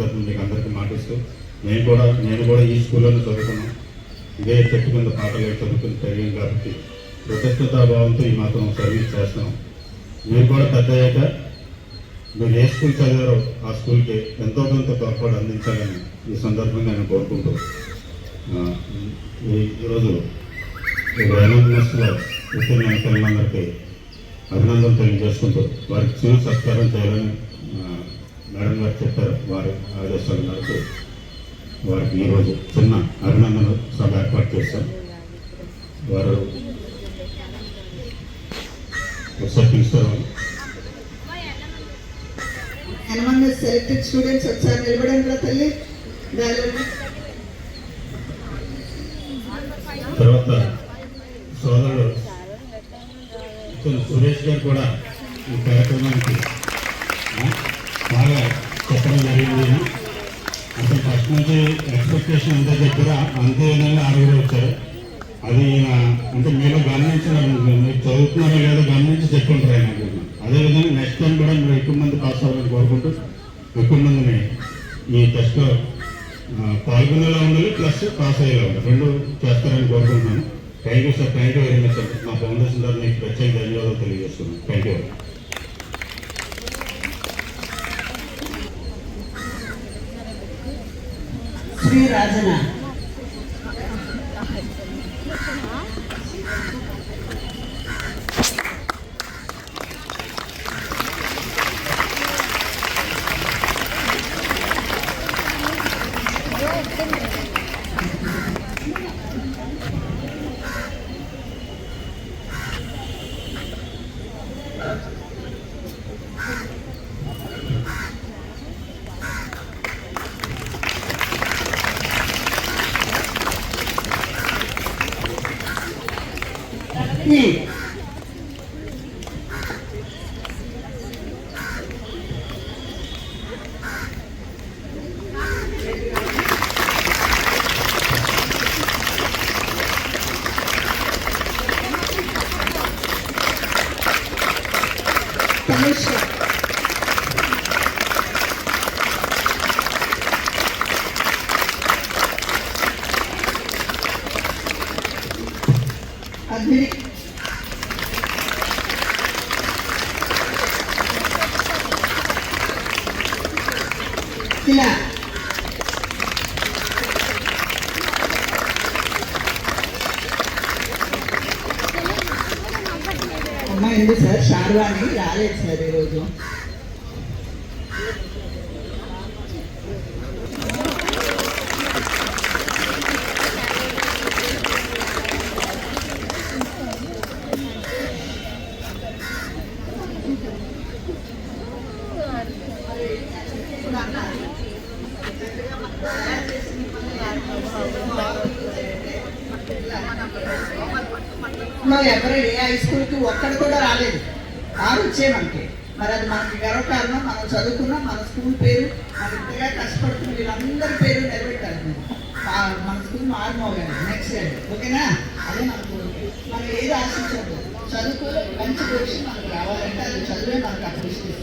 తరఫున మీకు అందరికీ మాటిస్తూ నేను కూడా ఈ స్కూల్లోనే చదువుకున్నాను. ఇదే చెట్టు కింద పాటలు చదువుకుని పెరిగింది కాబట్టి కృతజ్ఞతాభావంతో ఈ మాత్రం సర్వీస్ చేస్తాం. మీరు కూడా పెద్ద అయ్యాక మీరు ఏ స్కూల్ చదివారో ఆ స్కూల్కి ఎంతో కొంత తోడ్పాటు అందించాలని ఈ సందర్భంగా నేను కోరుకుంటూ ఈరోజు ఎన్ఎంఎస్లో ఉత్తీర్ణ పిల్లలందరికీ అభినందనలు తెలియజేసుకుంటూ వారికి చిరు సత్కారం చేయాలని మేడం గారు చెప్పారు. వారి ఆదేశాల మేరకు వారికి ఈరోజు చిన్న అభినందన సభ ఏర్పాటు చేశాం. వారు ఒకసారి పిలుస్తారు. సెలెక్టెడ్ స్టూడెంట్స్ ఒకసారి నిలబడండి తల్లి. తర్వాత సోదరుడు సురేష్ గారు కూడా ఈ కార్యక్రమానికి బాగా చెప్పడం జరిగింది. అసలు ఫస్ట్ నుంచి ఎక్స్పెక్టేషన్ అంతే చెప్పారు, అంతే విధంగా ఆరుగురు వచ్చారు. అది అంటే మీరు గమనించిన మీరు చదువుతున్నారో లేదో గమనించి చెప్పుకుంటారు ఆయన అనుకుంటున్నాను. అదేవిధంగా నెక్స్ట్ టైం కూడా మీరు ఎక్కువ మంది పాస్ అవ్వాలని కోరుకుంటూ ఎక్కువ మందిని ఈ టెస్ట్లో పాల్గొనేలా ఉండాలి, ప్లస్ పాస్ అయ్యేలా ఉండాలి, రెండు చేస్తారని కోరుకుంటున్నాను. Thank you sir. Thank you very much sir. మా ఫౌండేషన్ ద్వారా మీకు ప్రత్యేక ధన్యవాదాలు తెలియజేస్తున్నాను. Thank you. శ్రీ రాజన ఇలా అమ్మ ఎందుకు సార్ షార్వాణి రాలేదు సార్ ఈరోజు. ఎవరు ఏ హై స్కూల్కి ఒక్కడు కూడా రాలేదు, 6 వచ్చేమంటే మరి అది మనకి గర్వకారణం. మనం చదువుకున్నాం, మన స్కూల్ పేరు మనం ఇంతగా కష్టపడుతున్న వీళ్ళందరి పేరు నిలబెట్టాలి. మన స్కూల్ మారుమోగాలి నెక్స్ట్ ఇయర్. ఓకేనా? అదే మనకు మనం ఏది ఆశించదు. చదువుకో మంచి పొజిషన్ మనకు రావాలంటే అది చదువే మనకు అప్పుడు ఇస్తుంది.